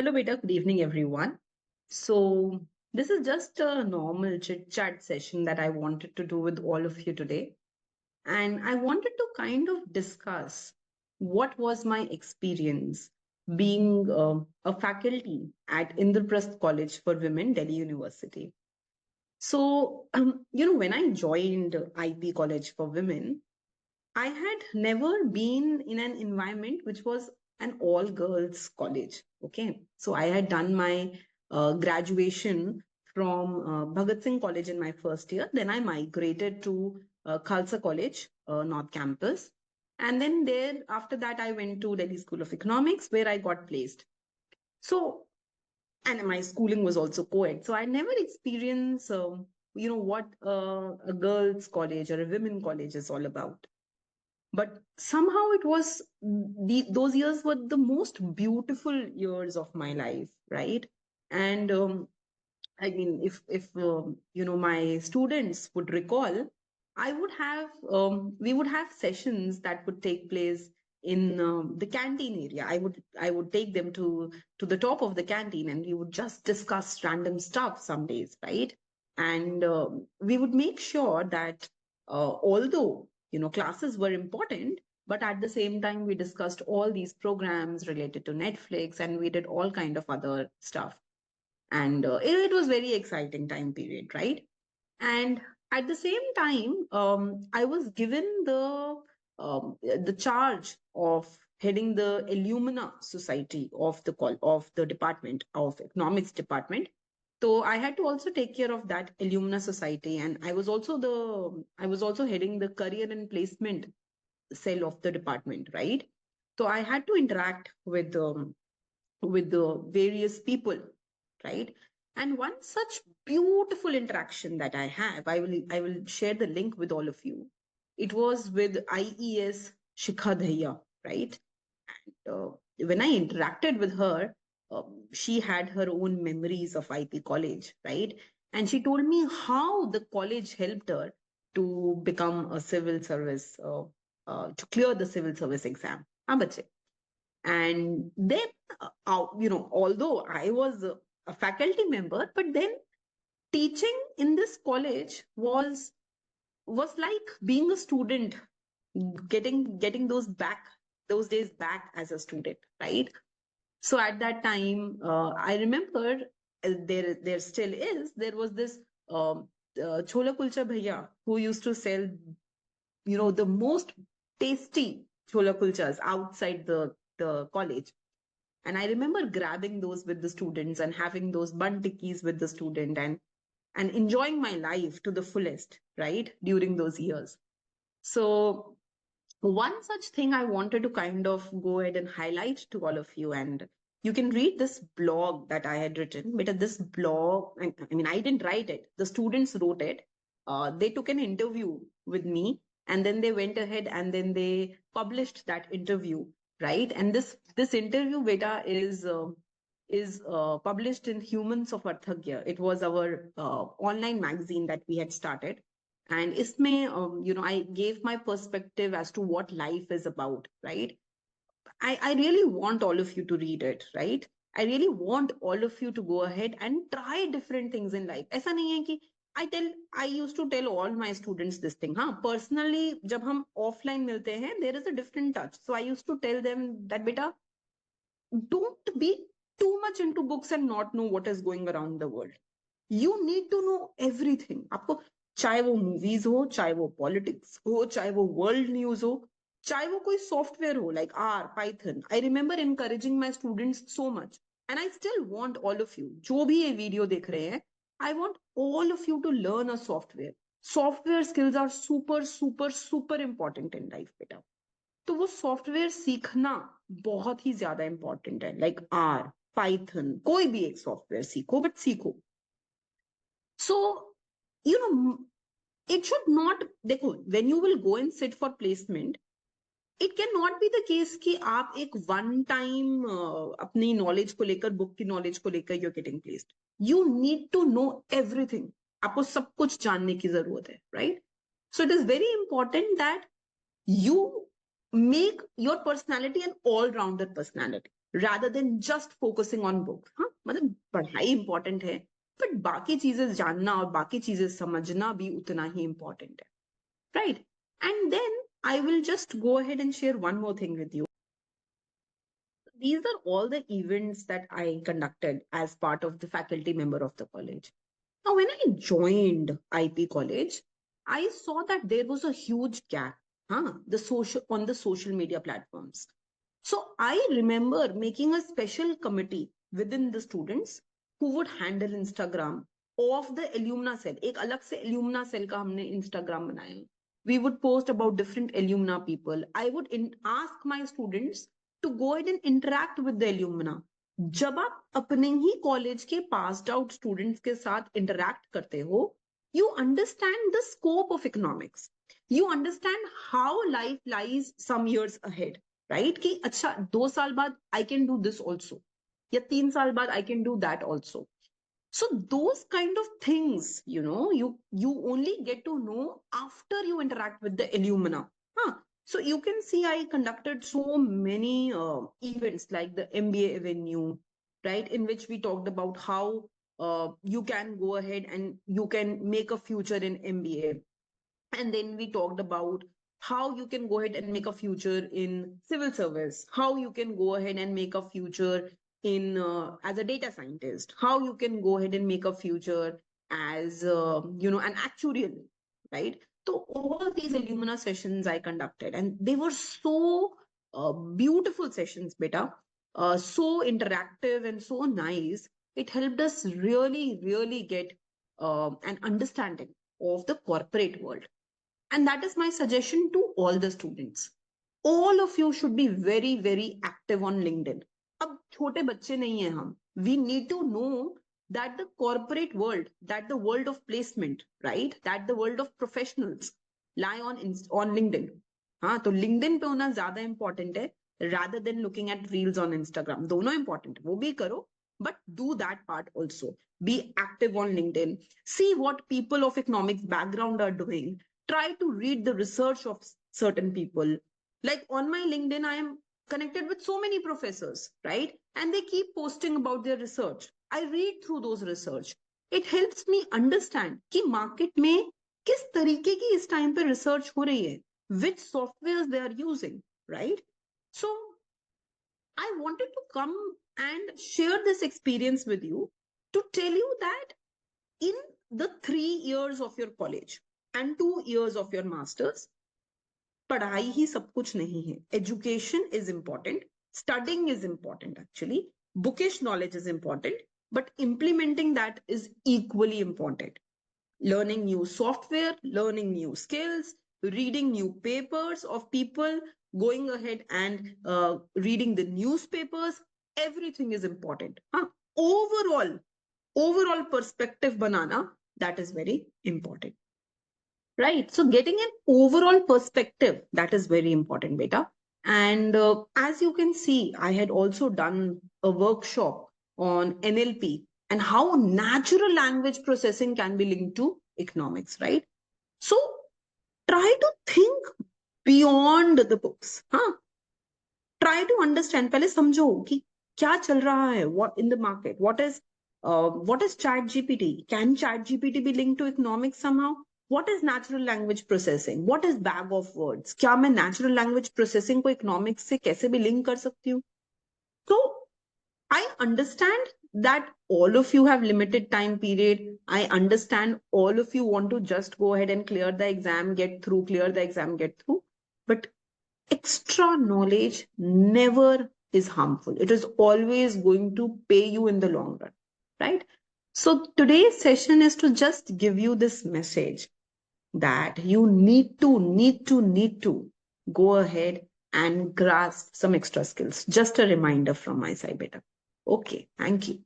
Hello, beta. Good evening, everyone. So, this is just a normal chit chat session that I wanted to do with all of you today. And I wanted to kind of discuss what was my experience being a faculty at Indraprastha College for Women, Delhi University. So, when I joined IP College for Women, I had never been in an environment which was an all girls college. Okay. So I had done my graduation from Bhagat Singh College in my first year. Then I migrated to Khalsa College, North Campus. And then there, after that, I went to Delhi School of Economics where I got placed. So, and my schooling was also co-ed. So I never experienced, what a girls' college or a women college is all about, but somehow it was those years were the most beautiful years of my life, right? And I mean, if my students would recall, I would have we would have sessions that would take place in the canteen area. I would take them to the top of the canteen, and we would just discuss random stuff some days, right? And we would make sure that although classes were important, but at the same time we discussed all these programs related to Netflix, and we did all kind of other stuff, and it was very exciting time period, right? And at the same time, I was given the charge of heading the alumna society of the department of economics department. So I had to also take care of that alumna society, and I was also heading the career and placement cell of the department, right? So I had to interact with the various people, right? And one such beautiful interaction that I have, I will share the link with all of you. It was with IES Shikha Dhaya, right? And when I interacted with her, she had her own memories of IP college, right? And she told me how the college helped her to become a civil service, to clear the civil service exam. हाँ बच्चे. And then although I was a faculty member, but then teaching in this college was like being a student, getting those days back as a student, right? So at that time, I remember, there still is, there was this um, chola kulcha bhaiya who used to sell the most tasty chola kulchas outside the college. And I remember grabbing those with the students and having those bun tikkis with the student, and enjoying my life to the fullest, right, during those years. So one such thing I wanted to kind of go ahead and highlight to all of you, and you can read this blog that I had written. But this blog, I mean, I didn't write it. The students wrote it. They took an interview with me, and then they went ahead and then they published that interview, right? And this interview, beta, is published in Humans of Arthagya. It was our online magazine that we had started, and isme I gave my perspective as to what life is about, right? I really want all of you to read it, right? I really want all of you to go ahead and try different things in life. ऐसा नहीं है कि I used to tell all my students this thing. हाँ, personally जब हम offline मिलते हैं, there is a different touch. So I used to tell them that beta, don't be too much into books and not know what is going around the world. You need to know everything. आपको चाहे वो movies हो, चाहे वो politics हो, चाहे वो world news हो, चाहे वो कोई सॉफ्टवेयर हो like R Python. I remember encouraging my students so much, and I still want all of you जो भी ये वीडियो देख रहे हैं, I want all of you to learn a software. Software skills are super super super important in life बेटा. तो वो software सीखना बहुत ही ज्यादा इंपॉर्टेंट है, लाइक आर पाइथन, कोई भी एक सॉफ्टवेयर सीखो, बट सीखो. So, you know, it should not, देखो, when you will go and sit for placement, it cannot be the case कि आप एक one time अपनी knowledge को लेकर, book की knowledge को लेकर you're getting placed. You need to know everything. आपको सब कुछ जानने की जरूरत है, right? So it is very important that you make your personality an all-rounder personality. rather than just focusing on book. हाँ, मतलब पढ़ाई important है, but बाकी चीजें जानना और बाकी चीजें समझना भी उतना ही important है, right? And then I will just go ahead and share one more thing with you. These are all the events that I conducted as part of the faculty member of the college. Now, when I joined IP College, I saw that there was a huge gap, on the social media platforms. So I remember making a special committee within the students who would handle Instagram of the alumna cell. एक अलग से alumna cell का हमने Instagram बनाया. We would post about different alumna people. I would ask my students to go ahead and interact with the alumna. जब आप अपने ही college के पास्ड आउट स्टूडेंट्स के साथ इंटरैक्ट करते हो, you understand the scope of economics. You understand how life lies some years ahead, right? कि अच्छा 2 साल बाद I can do this also, या 3 साल बाद I can do that also. So those kind of things, you only get to know after you interact with the alumna. So you can see I conducted so many events like the MBA Avenue, right, in which we talked about how you can go ahead and you can make a future in MBA. And then we talked about how you can go ahead and make a future in civil service, how you can go ahead and make a future in as a data scientist, how you can go ahead and make a future as an actuarial, right? So all these alumni sessions I conducted, and they were so beautiful sessions, beta, so interactive and so nice. It helped us really get an understanding of the corporate world. And that is my suggestion to all the students. All of you should be very active on LinkedIn. अब छोटे बच्चे नहीं हैं हम. We need to know that the corporate world, that the world of placement, right? That the world of professionals lie on LinkedIn. हाँ, तो LinkedIn पे होना ज्यादा important है rather than looking at reels on Instagram. दोनों important है, वो भी करो, but do that part also. Be active on LinkedIn. See what people of economics background are doing. Try to read the research of certain people. Like on my LinkedIn, I am connected with so many professors, right? And they keep posting about their research. I read through those research. It helps me understand कि market में किस तरीके की इस time पे research हो रही है, which softwares they are using, right? So I wanted to come and share this experience with you to tell you that in the 3 years of your college and 2 years of your masters, पढ़ाई ही सब कुछ नहीं है. Education is important, studying is important actually, bookish knowledge is important, but implementing that is equally important. Learning new software, learning new skills, reading new papers of people, going ahead and reading the newspapers, everything is important. Overall perspective banana, that is very important. Right. So getting an overall perspective, that is very important, beta. And as you can see, I had also done a workshop on NLP and how natural language processing can be linked to economics, right? So try to think beyond the books. Try to understand. पहले समझो कि क्या चल रहा है, what in the market, what is chat GPT? Can chat GPT be linked to economics somehow? What is natural language processing? What is bag of words? क्या मैं natural language processing को economics से कैसे भी link कर सकती हूँ? So I understand that all of you have limited time period. I understand all of you want to just go ahead and clear the exam, clear the exam, get through. But extra knowledge never is harmful. It is always going to pay you in the long run, right? So today's session is to just give you this message that you need to go ahead and grasp some extra skills. Just a reminder from my side, beta. Okay, thank you.